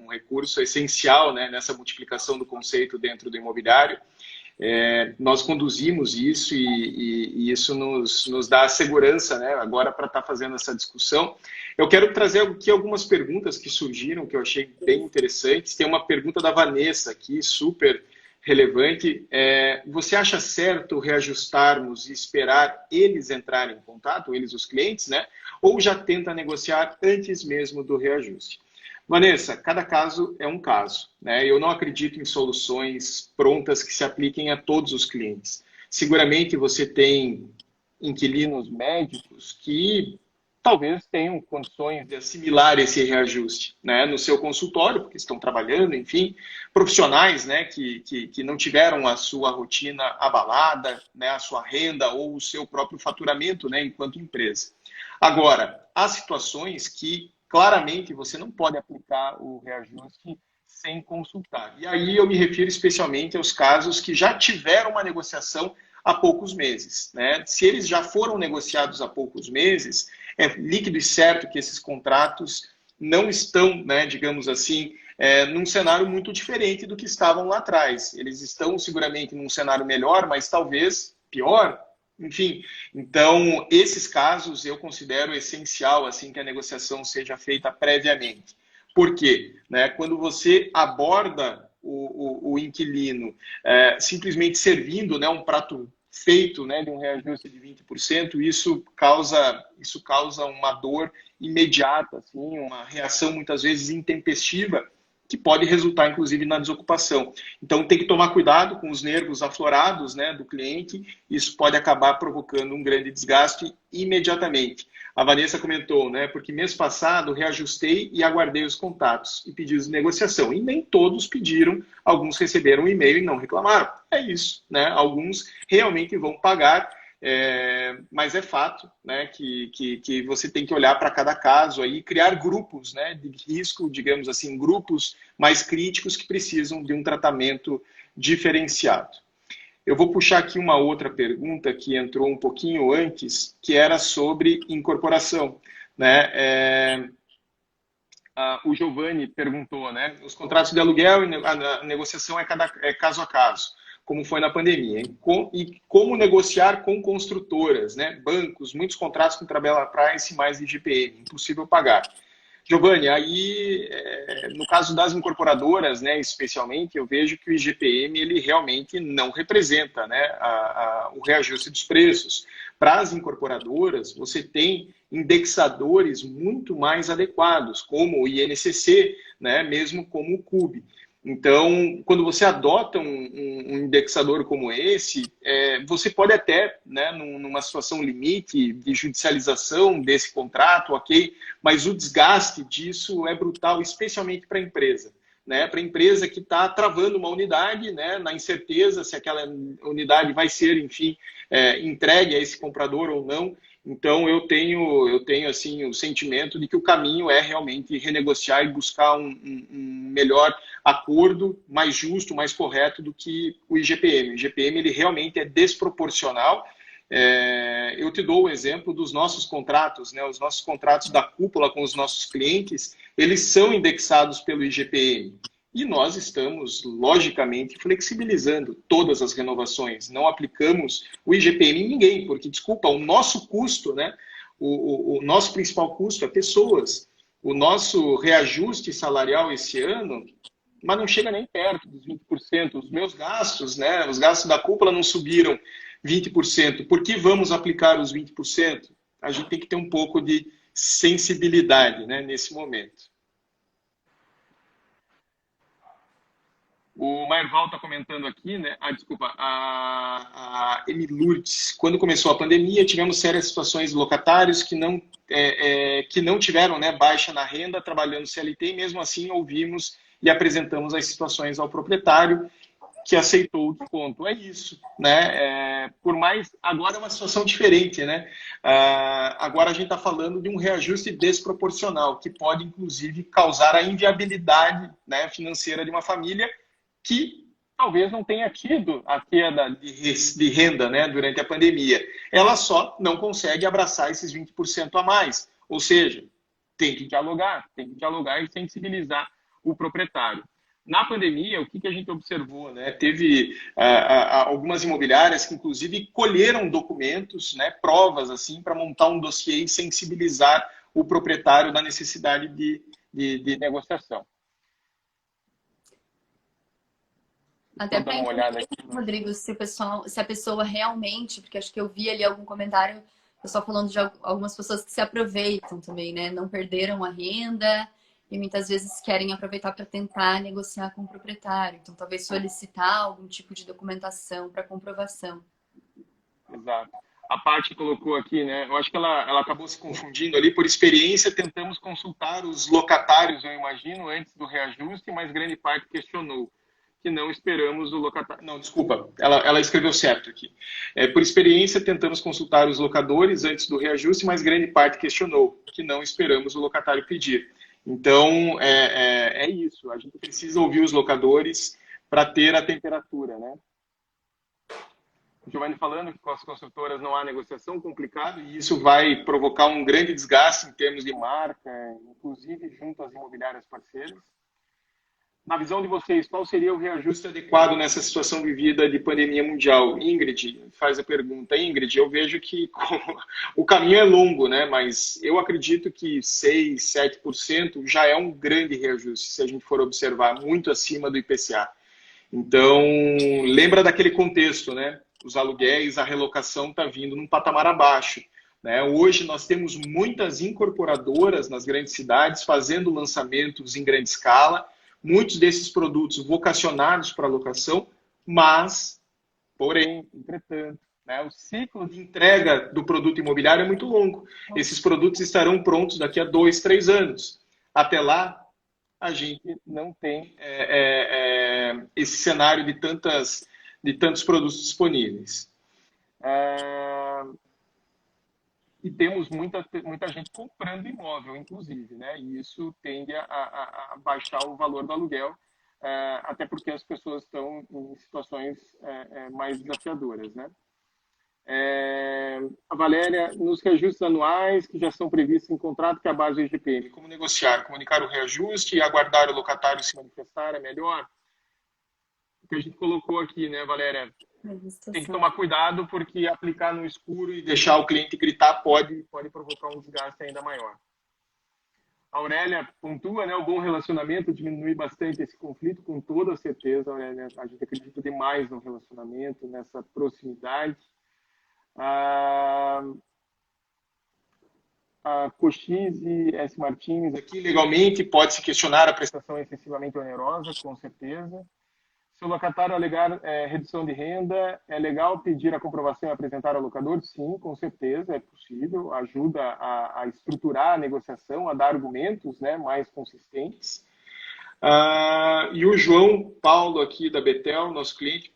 recurso essencial, né, nessa multiplicação do conceito dentro do imobiliário. Nós conduzimos isso e isso nos dá segurança, né, agora para estar fazendo essa discussão. Eu quero trazer aqui algumas perguntas que surgiram, que eu achei bem interessantes. Tem uma pergunta da Vanessa aqui, super relevante. Você acha certo reajustarmos e esperar eles entrarem em contato, eles os clientes, né? Ou já tenta negociar antes mesmo do reajuste? Vanessa, cada caso é um caso, né? Eu não acredito em soluções prontas que se apliquem a todos os clientes. Seguramente você tem inquilinos médicos que talvez tenham condições de assimilar esse reajuste, né, no seu consultório, porque estão trabalhando, enfim, profissionais, né, que não tiveram a sua rotina abalada, né, a sua renda ou o seu próprio faturamento, né, enquanto empresa. Agora, há situações que claramente você não pode aplicar o reajuste sem consultar. E aí eu me refiro especialmente aos casos que já tiveram uma negociação há poucos meses, né? Se eles já foram negociados há poucos meses, é líquido e certo que esses contratos não estão, né, digamos assim, num cenário muito diferente do que estavam lá atrás. Eles estão seguramente num cenário melhor, mas talvez pior. Enfim, então esses casos eu considero essencial assim que a negociação seja feita previamente. Por quê? Né? Quando você aborda o inquilino simplesmente servindo, né, um prato feito, né, de um reajuste de 20%, isso causa uma dor imediata, assim, uma reação muitas vezes intempestiva, que pode resultar, inclusive, na desocupação. Então, tem que tomar cuidado com os nervos aflorados, né, do cliente. Isso pode acabar provocando um grande desgaste imediatamente. A Vanessa comentou, né, porque mês passado reajustei e aguardei os contatos e pedidos de negociação. E nem todos pediram, alguns receberam um e-mail e não reclamaram. É isso, né? Alguns realmente vão pagar, mas é fato, né, que você tem que olhar para cada caso aí, criar grupos, né, de risco, digamos assim, grupos mais críticos que precisam de um tratamento diferenciado. Eu vou puxar aqui uma outra pergunta que entrou um pouquinho antes, que era sobre incorporação, né? O Giovanni perguntou, né? Os contratos de aluguel e a negociação é caso a caso, como foi na pandemia. E como negociar com construtoras, né? Bancos, muitos contratos com tabela price mais IGPM, impossível pagar. Giovanni, aí, no caso das incorporadoras, né, especialmente, eu vejo que o IGPM ele realmente não representa, né, o reajuste dos preços. Para as incorporadoras, você tem indexadores muito mais adequados, como o INCC, né, mesmo como o CUB. Então, quando você adota um indexador como esse, você pode até, né, numa situação limite de judicialização desse contrato, ok, mas o desgaste disso é brutal, especialmente para a empresa. Né, para a empresa que está travando uma unidade, né, na incerteza se aquela unidade vai ser, enfim, entregue a esse comprador ou não. Então, eu tenho assim, o sentimento de que o caminho é realmente renegociar e buscar um melhor acordo, mais justo, mais correto do que o IGPM. O IGPM ele realmente é desproporcional. Eu te dou o exemplo dos nossos contratos, né? Os nossos contratos da cúpula com os nossos clientes, eles são indexados pelo IGPM. E nós estamos, logicamente, flexibilizando todas as renovações. Não aplicamos o IGPM em ninguém, porque, desculpa, o nosso custo, né? O nosso principal custo é pessoas. O nosso reajuste salarial esse ano, mas não chega nem perto dos 20%. Os meus gastos, né? Os gastos da cúpula não subiram 20%. Por que vamos aplicar os 20%? A gente tem que ter um pouco de sensibilidade, né, nesse momento. O Maerval está comentando aqui, né? Desculpa, a Emilurdes. Quando começou a pandemia, tivemos sérias situações de locatários que não tiveram, né, baixa na renda, trabalhando CLT, e mesmo assim ouvimos e apresentamos as situações ao proprietário, que aceitou o desconto. É isso, né? Por mais, agora é uma situação diferente, né? Agora a gente está falando de um reajuste desproporcional, que pode, inclusive, causar a inviabilidade, né, financeira de uma família que talvez não tenha tido a queda de renda, né, durante a pandemia. Ela só não consegue abraçar esses 20% a mais. Ou seja, tem que dialogar e sensibilizar o proprietário. Na pandemia, o que a gente observou? Né? Teve algumas imobiliárias que, inclusive, colheram documentos, né, provas, assim, para montar um dossiê e sensibilizar o proprietário da necessidade de negociação. Até para entender, Rodrigo, se a pessoa realmente, porque acho que eu vi ali algum comentário, pessoal falando de algumas pessoas que se aproveitam também, né? Não perderam a renda e muitas vezes querem aproveitar para tentar negociar com o proprietário. Então, talvez solicitar algum tipo de documentação para comprovação. Exato. A parte colocou aqui, né? Eu acho que ela acabou se confundindo ali. Por experiência, tentamos consultar os locatários, eu imagino, antes do reajuste, mas grande parte questionou que não esperamos o locatário. Não, desculpa, ela escreveu certo aqui. Por experiência, tentamos consultar os locadores antes do reajuste, mas grande parte questionou que não esperamos o locatário pedir. Então, é isso. A gente precisa ouvir os locadores para ter a temperatura, né? O Giovanni falando que com as construtoras não há negociação, complicado, e isso vai provocar um grande desgaste em termos de marca, inclusive junto às imobiliárias parceiras. Na visão de vocês, qual seria o reajuste adequado nessa situação vivida de pandemia mundial? Ingrid faz a pergunta. Ingrid, eu vejo que o caminho é longo, né? Mas eu acredito que 6%, 7% já é um grande reajuste, se a gente for observar, muito acima do IPCA. Então, lembra daquele contexto, né? Os aluguéis, a relocação está vindo num patamar abaixo. Né? Hoje nós temos muitas incorporadoras nas grandes cidades fazendo lançamentos em grande escala, muitos desses produtos vocacionados para locação, mas, porém, entretanto, né, o ciclo de entrega do produto imobiliário é muito longo. Esses produtos estarão prontos daqui a 2, 3 anos. Até lá, a gente não tem esse cenário de tantos produtos disponíveis. E temos muita gente comprando imóvel, inclusive, né? E isso tende a baixar o valor do aluguel, até porque as pessoas estão em situações mais desafiadoras, né? A Valéria, nos reajustes anuais que já são previstos em contrato que é a base do IGPM, como negociar? Comunicar o reajuste e aguardar o locatário se manifestar é melhor? O que a gente colocou aqui, né, Valéria? Tem que tomar cuidado porque aplicar no escuro e deixar o cliente gritar pode provocar um desgaste ainda maior. A Aurélia pontua, né, o bom relacionamento diminui bastante esse conflito, com toda certeza, Aurélia. A gente acredita demais no relacionamento, nessa proximidade. A Cochise e S. Martins aqui, legalmente, pode-se questionar a prestação excessivamente onerosa, com certeza. Se o locatário alegar redução de renda, é legal pedir a comprovação e apresentar ao locador? Sim, com certeza, é possível. Ajuda a estruturar a negociação, a dar argumentos, né, mais consistentes. E o João Paulo aqui da Betel, nosso cliente,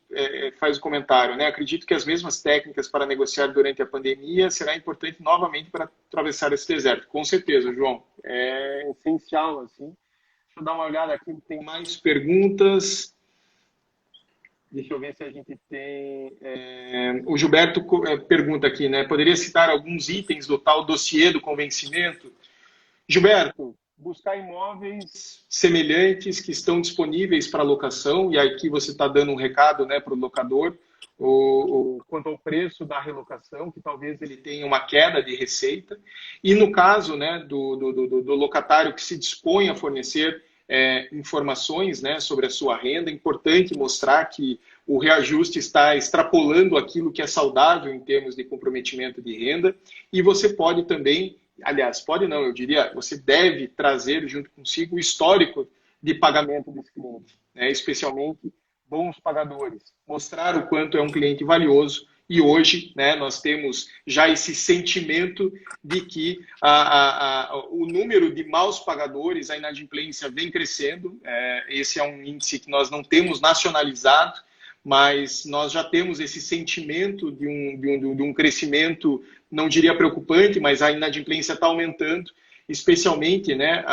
faz o comentário, né? Acredito que as mesmas técnicas para negociar durante a pandemia será importante novamente para atravessar esse deserto. Com certeza, João. É essencial, assim. Deixa eu dar uma olhada aqui, tem mais perguntas. Deixa eu ver se a gente tem... O Gilberto pergunta aqui, né? Poderia citar alguns itens do tal dossiê do convencimento? Gilberto, buscar imóveis semelhantes que estão disponíveis para locação, e aqui você está dando um recado, né, para o locador, quanto ao preço da relocação, que talvez ele tenha uma queda de receita, e no caso, né, do locatário que se dispõe a fornecer informações, né, sobre a sua renda, é importante mostrar que o reajuste está extrapolando aquilo que é saudável em termos de comprometimento de renda, e você pode também, aliás, pode não, eu diria, você deve trazer junto consigo o histórico de pagamento desse cliente, né, especialmente bons pagadores, mostrar o quanto é um cliente valioso. E hoje, né, nós temos já esse sentimento de que o número de maus pagadores, a inadimplência vem crescendo. Esse é um índice que nós não temos nacionalizado, mas nós já temos esse sentimento de um crescimento, não diria preocupante, mas a inadimplência está aumentando, especialmente, né,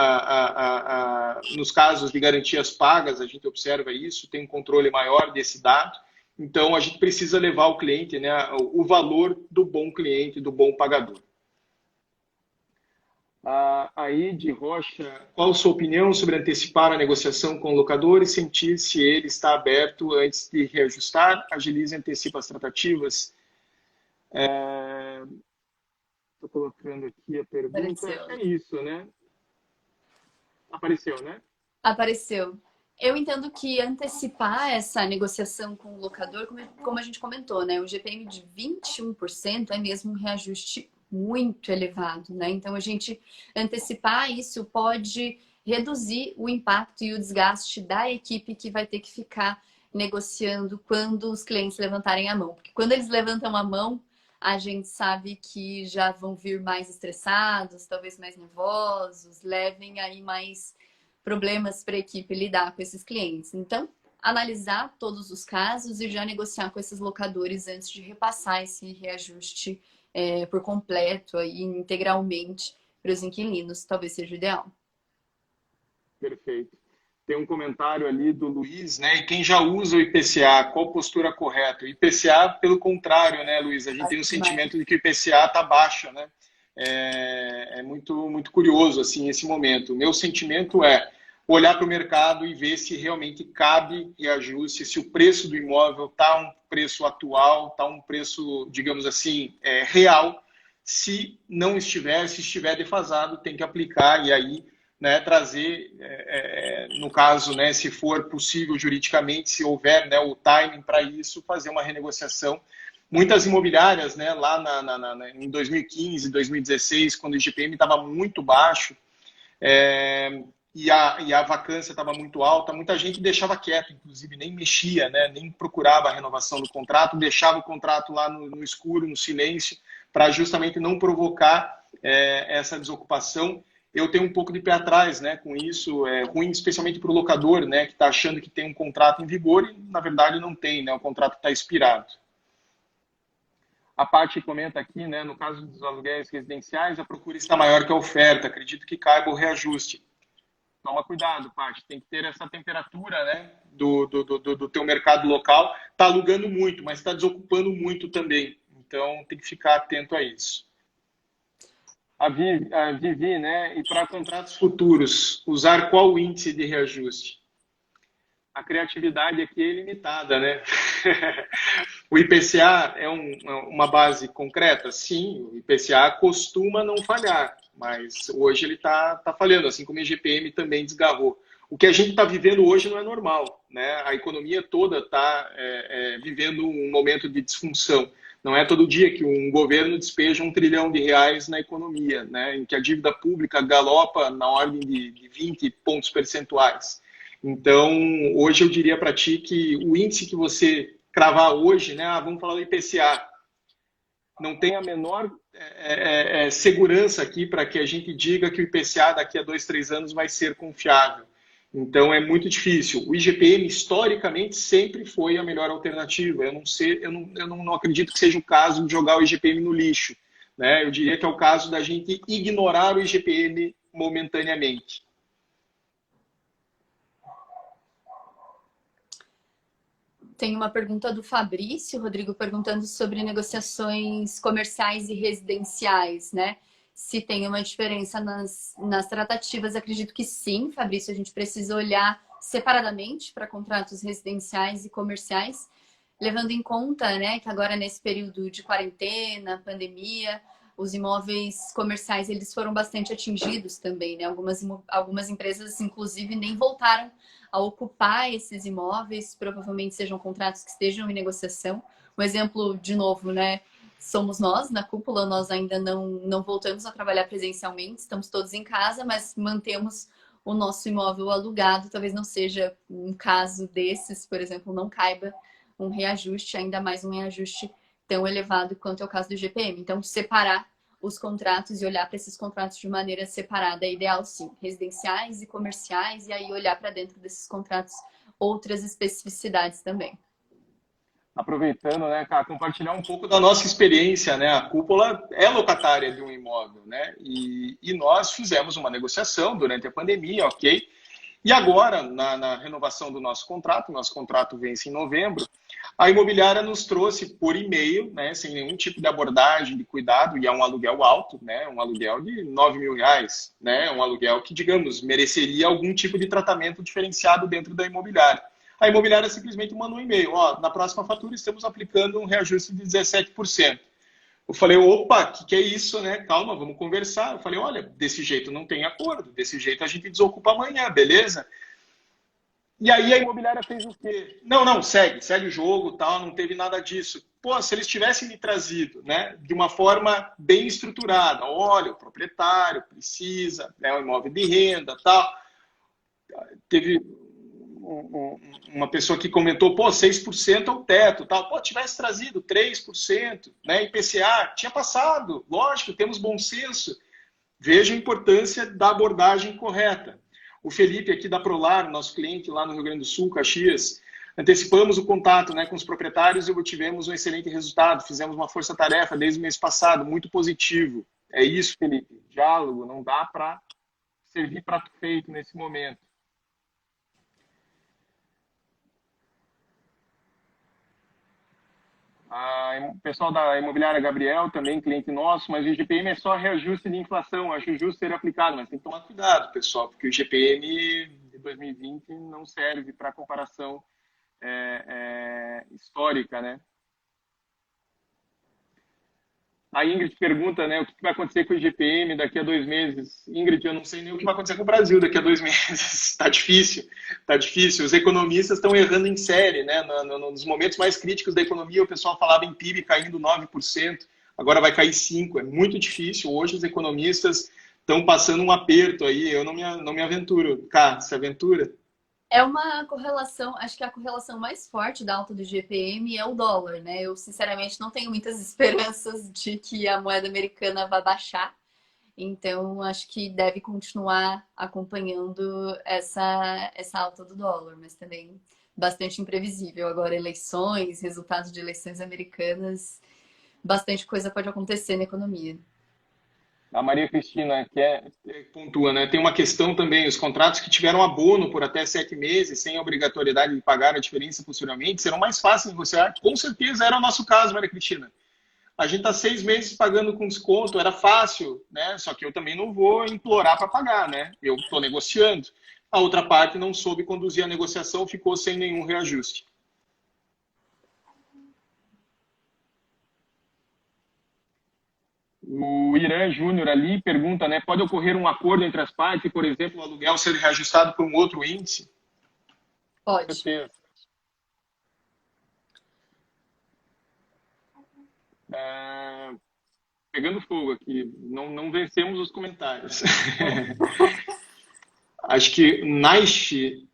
nos casos de garantias pagas, a gente observa isso, tem um controle maior desse dado. Então, a gente precisa levar o cliente, né, o valor do bom cliente, do bom pagador. Aí, de Rocha, qual a sua opinião sobre antecipar a negociação com o locador e sentir se ele está aberto antes de reajustar? Agilize e antecipa as tratativas? Estou colocando aqui a pergunta. Apareceu. É isso, né? Apareceu, né? Apareceu. Eu entendo que antecipar essa negociação com o locador, como a gente comentou, né? O GPM de 21% é mesmo um reajuste muito elevado, né? Então, a gente antecipar isso pode reduzir o impacto e o desgaste da equipe que vai ter que ficar negociando quando os clientes levantarem a mão. Porque quando eles levantam a mão, a gente sabe que já vão vir mais estressados, talvez mais nervosos, levem aí mais problemas para a equipe lidar com esses clientes. Então, analisar todos os casos e já negociar com esses locadores antes de repassar esse reajuste por completo e integralmente para os inquilinos, talvez seja o ideal. Perfeito. Tem um comentário ali do Luiz, né? E quem já usa o IPCA, qual postura correta? O IPCA, pelo contrário, né, Luiz? A gente tem o sentimento de que o IPCA está baixo, né? É muito, muito curioso, assim, esse momento. O meu sentimento é olhar para o mercado e ver se realmente cabe reajuste, se o preço do imóvel está um preço atual, está um preço, digamos assim, real. Se não estiver, se estiver defasado, tem que aplicar e aí, né, trazer, no caso, né, se for possível juridicamente, se houver, né, o timing para isso, fazer uma renegociação. Muitas imobiliárias, né, lá em 2015, 2016, quando o IGPM estava muito baixo e a vacância estava muito alta, muita gente deixava quieto, inclusive nem mexia, né, nem procurava a renovação do contrato, deixava o contrato lá no escuro, no silêncio, para justamente não provocar essa desocupação. Eu tenho um pouco de pé atrás, né, com isso. É ruim, especialmente para o locador, né, que está achando que tem um contrato em vigor e, na verdade, não tem, né, o contrato está expirado. A Paty comenta aqui, né, no caso dos aluguéis residenciais, a procura está maior que a oferta. Acredito que caiba o reajuste. Toma cuidado, Paty. Tem que ter essa temperatura, né, do teu mercado local. Está alugando muito, mas está desocupando muito também. Então, tem que ficar atento a isso. A Vivi, né? E para contratos futuros, usar qual índice de reajuste? A criatividade aqui é limitada, né? O IPCA é uma base concreta? Sim, o IPCA costuma não falhar, mas hoje ele está falhando, assim como o IGPM também desgarrou. O que a gente está vivendo hoje não é normal, né? A economia toda está vivendo um momento de disfunção. Não é todo dia que um governo despeja R$ 1 trilhão na economia, né? Em que a dívida pública galopa na ordem de 20 pontos percentuais. Então, hoje eu diria para ti que o índice que você cravar hoje, né? Vamos falar do IPCA, não tem a menor segurança aqui para que a gente diga que o IPCA daqui a 2, 3 anos vai ser confiável. Então é muito difícil. O IGPM, historicamente, sempre foi a melhor alternativa. Eu não acredito que seja o caso de jogar o IGPM no lixo, né? Eu diria que é o caso da gente ignorar o IGPM momentaneamente. Tem uma pergunta do Fabrício, Rodrigo, perguntando sobre negociações comerciais e residenciais, né? Se tem uma diferença nas tratativas. Acredito que sim, Fabrício. A gente precisa olhar separadamente para contratos residenciais e comerciais, levando em conta, né, que agora nesse período de quarentena, pandemia, os imóveis comerciais eles foram bastante atingidos também, né? Algumas empresas, inclusive, nem voltaram a ocupar esses imóveis, provavelmente sejam contratos que estejam em negociação. Um exemplo, de novo, né? Somos nós, na Cúpula, nós ainda não voltamos a trabalhar presencialmente, estamos todos em casa, mas mantemos o nosso imóvel alugado. Talvez não seja um caso desses, por exemplo, não caiba um reajuste, ainda mais um reajuste tão elevado quanto é o caso do GPM. Então, separar os contratos e olhar para esses contratos de maneira separada é ideal, sim. Residenciais e comerciais, e aí olhar para dentro desses contratos outras especificidades também. Aproveitando, né, cara, compartilhar um pouco da nossa experiência, né? A Cúpula é locatária de um imóvel, né? E nós fizemos uma negociação durante a pandemia, ok? E agora, na renovação do nosso contrato vence em novembro, a imobiliária nos trouxe por e-mail, né, sem nenhum tipo de abordagem, de cuidado, e é um aluguel alto, né, um aluguel de R$ 9.000, né, um aluguel que, digamos, mereceria algum tipo de tratamento diferenciado dentro da imobiliária. A imobiliária simplesmente mandou um e-mail, na próxima fatura estamos aplicando um reajuste de 17%. Eu falei, opa, o que é isso, né? Calma, vamos conversar. Eu falei, olha, desse jeito não tem acordo, desse jeito a gente desocupa amanhã, beleza? E aí a imobiliária fez o quê? Não, segue o jogo, tal, não teve nada disso. Pô, se eles tivessem me trazido, né, de uma forma bem estruturada, olha, o proprietário precisa, né, um imóvel de renda, tal. Teve uma pessoa que comentou, pô, 6% é o teto, tal. Pô, tivesse trazido 3%, né, IPCA, tinha passado. Lógico, temos bom senso. Veja a importância da abordagem correta. O Felipe aqui da Prolar, nosso cliente lá no Rio Grande do Sul, Caxias, antecipamos o contato, né, com os proprietários e obtivemos um excelente resultado. Fizemos uma força-tarefa desde o mês passado, muito positivo. É isso, Felipe. Diálogo, não dá para servir prato feito nesse momento. O pessoal da imobiliária Gabriel, também cliente nosso, mas o IGPM é só reajuste de inflação, acho justo ser aplicado, mas tem que tomar cuidado, pessoal, porque o IGPM de 2020 não serve para comparação histórica, né? A Ingrid pergunta, né, o que vai acontecer com o IGPM daqui a 2 meses. Ingrid, eu não sei nem o que vai acontecer com o Brasil daqui a 2 meses. Está difícil, tá difícil. Os economistas estão errando em série, né? Nos momentos mais críticos da economia, o pessoal falava em PIB caindo 9%, agora vai cair 5%. É muito difícil. Hoje os economistas estão passando um aperto aí. Eu não me aventuro. Cara, se aventura? É uma correlação, acho que a correlação mais forte da alta do GPM é o dólar, né? Eu, sinceramente, não tenho muitas esperanças de que a moeda americana vá baixar. Então, acho que deve continuar acompanhando essa alta do dólar, mas também bastante imprevisível. Agora, eleições, resultados de eleições americanas, bastante coisa pode acontecer na economia. A Maria Cristina pontua, né? Tem uma questão também, os contratos que tiveram abono por até 7 meses, sem obrigatoriedade de pagar a diferença posteriormente, serão mais fáceis de negociar. Com certeza era o nosso caso, Maria Cristina. A gente está 6 meses pagando com desconto, era fácil, né? Só que eu também não vou implorar para pagar, né? Eu estou negociando. A outra parte não soube conduzir a negociação, ficou sem nenhum reajuste. O Irã Júnior ali pergunta, né? Pode ocorrer um acordo entre as partes, por exemplo, o aluguel ser reajustado por um outro índice? Com Pode. certeza. Pegando fogo aqui, não vencemos os comentários. Acho que NIST,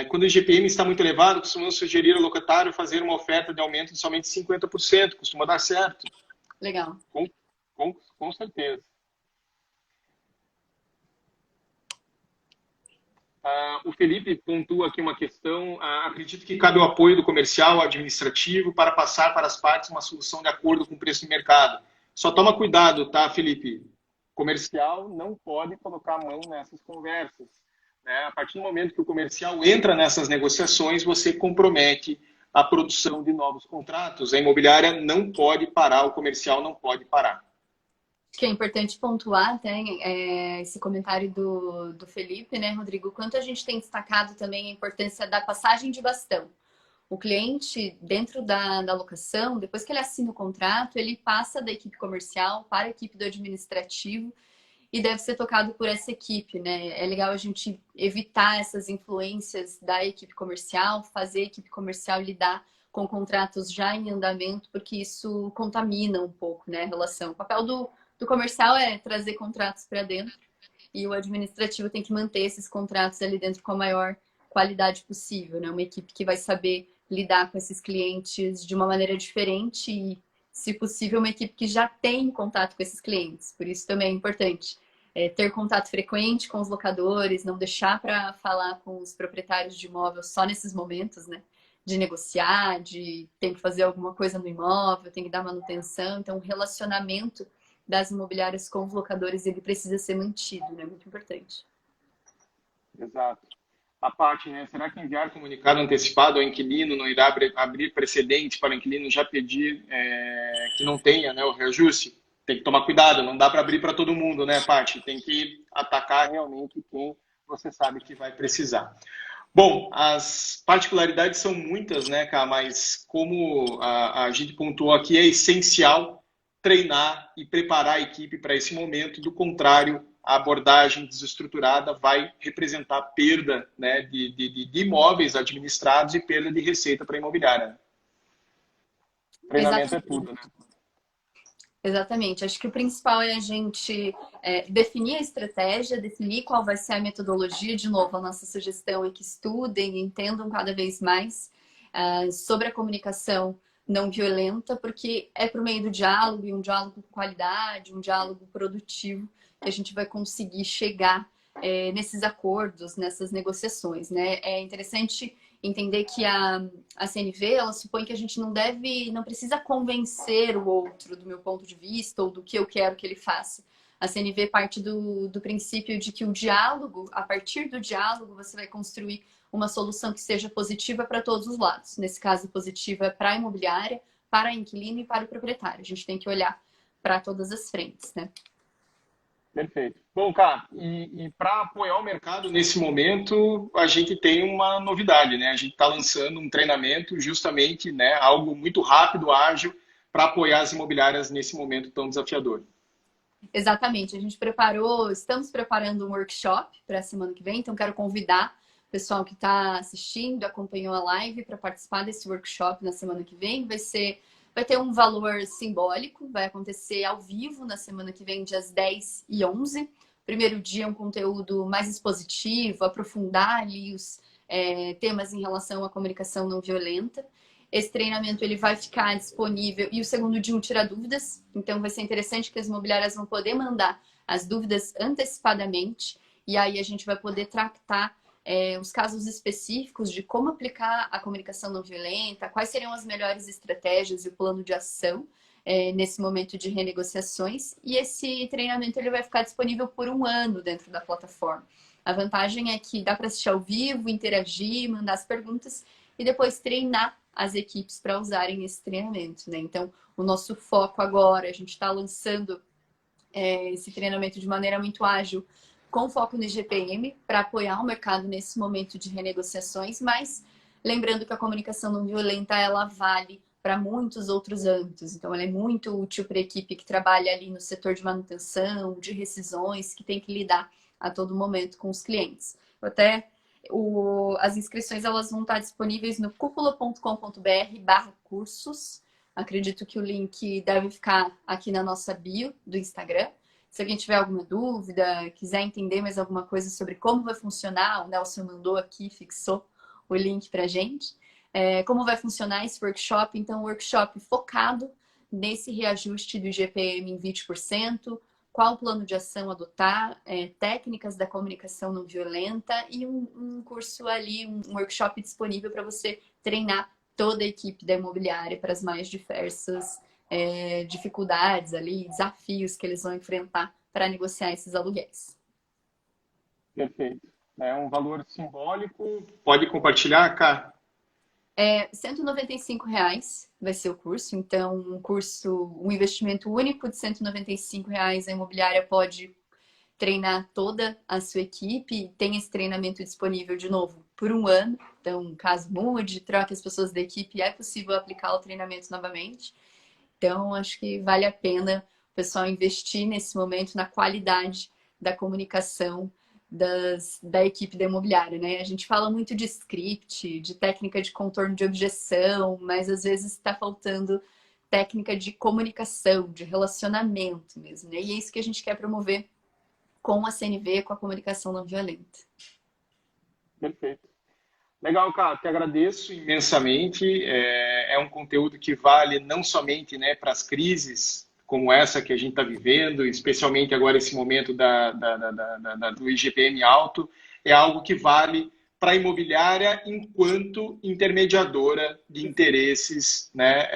quando o IGPM está muito elevado, costumamos sugerir ao locatário fazer uma oferta de aumento de somente 50%, costuma dar certo. Legal. Com certeza. O Felipe pontua aqui uma questão. Acredito que cabe o apoio do comercial administrativo para passar para as partes uma solução de acordo com o preço do mercado. Só toma cuidado, tá, Felipe? Comercial não pode colocar a mão nessas conversas, né? A partir do momento que o comercial entra nessas negociações, você compromete a produção de novos contratos. A imobiliária não pode parar, o comercial não pode parar. Acho que é importante pontuar até esse comentário do Felipe, né, Rodrigo? Quanto a gente tem destacado também a importância da passagem de bastão. O cliente, dentro da locação, depois que ele assina o contrato, ele passa da equipe comercial para a equipe do administrativo e deve ser tocado por essa equipe, né? É legal a gente evitar essas influências da equipe comercial, fazer a equipe comercial lidar com contratos já em andamento, porque isso contamina um pouco, né, a relação. O papel do comercial é trazer contratos para dentro e o administrativo tem que manter esses contratos ali dentro com a maior qualidade possível, né? Uma equipe que vai saber lidar com esses clientes de uma maneira diferente e, se possível, uma equipe que já tem contato com esses clientes. Por isso também é importante ter contato frequente com os locadores, não deixar para falar com os proprietários de imóvel só nesses momentos, né? De negociar, de tem que fazer alguma coisa no imóvel, tem que dar manutenção. Então, o relacionamento das imobiliárias com os locadores, ele precisa ser mantido, né? Muito importante. Exato. A parte, né? Será que enviar comunicado antecipado ao inquilino não irá abrir precedente para o inquilino já pedir que não tenha, né, o reajuste? Tem que tomar cuidado, não dá para abrir para todo mundo, né, Paty? Tem que atacar realmente quem você sabe que vai precisar. Bom, as particularidades são muitas, né, Cá? Mas como a gente pontuou aqui, é essencial treinar e preparar a equipe para esse momento. Do contrário, a abordagem desestruturada vai representar perda, né, de imóveis administrados e perda de receita para a imobiliária. Treinamento é tudo, né? Exatamente. Acho que o principal é a gente definir a estratégia, definir qual vai ser a metodologia. De novo, a nossa sugestão é que estudem, entendam cada vez mais sobre a comunicação não violenta, porque é por meio do diálogo, e um diálogo com qualidade, um diálogo produtivo, que a gente vai conseguir chegar nesses acordos, nessas negociações, né? É interessante entender que a CNV, ela supõe que a gente não precisa convencer o outro do meu ponto de vista ou do que eu quero que ele faça. A CNV parte do princípio de que o diálogo, a partir do diálogo, você vai construir uma solução que seja positiva para todos os lados. Nesse caso, positiva para a imobiliária, para a inquilino e para o proprietário. A gente tem que olhar para todas as frentes, né? Perfeito. Bom, cara, e para apoiar o mercado nesse momento, a gente tem uma novidade, né? A gente está lançando um treinamento justamente, né, algo muito rápido, ágil, para apoiar as imobiliárias nesse momento tão desafiador. Exatamente. Estamos preparando um workshop para a semana que vem, então quero convidar o pessoal que está assistindo, acompanhou a live para participar desse workshop na semana que vem. Vai ter um valor simbólico, vai acontecer ao vivo na semana que vem, dias 10 e 11. Primeiro dia, um conteúdo mais expositivo, aprofundar ali os temas em relação à comunicação não violenta. Esse treinamento ele vai ficar disponível e o segundo dia um tira dúvidas. Então vai ser interessante que as imobiliárias vão poder mandar as dúvidas antecipadamente e aí a gente vai poder tratar os casos específicos de como aplicar a comunicação não violenta, quais seriam as melhores estratégias e o plano de ação nesse momento de renegociações. E esse treinamento ele vai ficar disponível por 1 ano dentro da plataforma. A vantagem é que dá para assistir ao vivo, interagir, mandar as perguntas e depois treinar as equipes para usarem esse treinamento, né? Então, o nosso foco agora, a gente está lançando esse treinamento de maneira muito ágil, com foco no IGPM, para apoiar o mercado nesse momento de renegociações, mas lembrando que a comunicação não violenta, ela vale para muitos outros âmbitos. Então, ela é muito útil para a equipe que trabalha ali no setor de manutenção, de rescisões, que tem que lidar a todo momento com os clientes. As inscrições elas vão estar disponíveis no cúpula.com.br/cursos. Acredito que o link deve ficar aqui na nossa bio do Instagram. Se alguém tiver alguma dúvida, quiser entender mais alguma coisa sobre como vai funcionar, o Nelson mandou aqui, fixou o link para a gente. Como vai funcionar esse workshop? Então, um workshop focado nesse reajuste do IGPM em 20%, qual plano de ação adotar, técnicas da comunicação não violenta e um curso ali, um workshop disponível para você treinar toda a equipe da imobiliária para as mais diversas dificuldades ali, desafios que eles vão enfrentar para negociar esses aluguéis. Perfeito. É um valor simbólico. Pode compartilhar, Cá? R$195 vai ser o curso, então um investimento único de R$195, a imobiliária pode treinar toda a sua equipe, tem esse treinamento disponível de novo por um ano, então caso mude, troque as pessoas da equipe, é possível aplicar o treinamento novamente. Então acho que vale a pena o pessoal investir nesse momento na qualidade da comunicação da equipe da imobiliária, né? A gente fala muito de script, de técnica de contorno de objeção, mas às vezes está faltando técnica de comunicação, de relacionamento mesmo, né? E é isso que a gente quer promover com a CNV, com a comunicação não violenta. Perfeito. Legal, cara, te agradeço imensamente. É um conteúdo que vale não somente, né, para as crises como essa que a gente está vivendo, especialmente agora esse momento do IGPM alto, é algo que vale para a imobiliária enquanto intermediadora de interesses, né?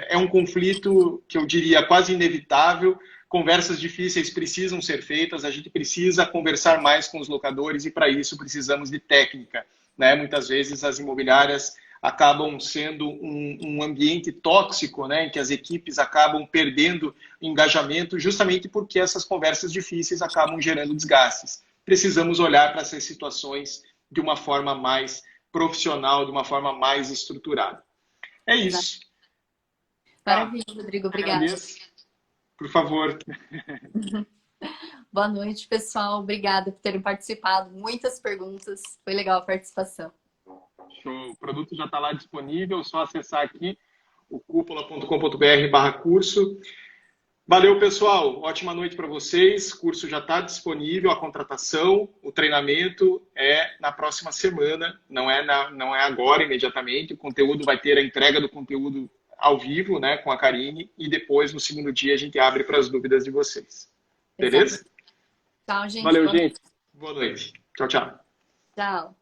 É um conflito que eu diria quase inevitável. Conversas difíceis precisam ser feitas, a gente precisa conversar mais com os locadores e para isso precisamos de técnica, né? Muitas vezes as imobiliárias acabam sendo um ambiente tóxico, né, em que as equipes acabam perdendo engajamento justamente porque essas conversas difíceis acabam gerando desgastes. Precisamos olhar para essas situações de uma forma mais profissional, de uma forma mais estruturada. É isso. Maravilha, Rodrigo. Obrigada. Agradeço. Por favor. Boa noite, pessoal. Obrigada por terem participado. Muitas perguntas. Foi legal a participação. Show. O produto já está lá disponível, só acessar aqui o cupola.com.br/curso. Valeu, pessoal. Ótima noite para vocês. O curso já está disponível, a contratação, o treinamento é na próxima semana, não é agora imediatamente. O conteúdo vai ter a entrega do conteúdo ao vivo, né, com a Karine, e depois, no segundo dia, a gente abre para as dúvidas de vocês. Beleza? Tchau, gente. Valeu, gente. Boa noite. Tchau, tchau. Tchau.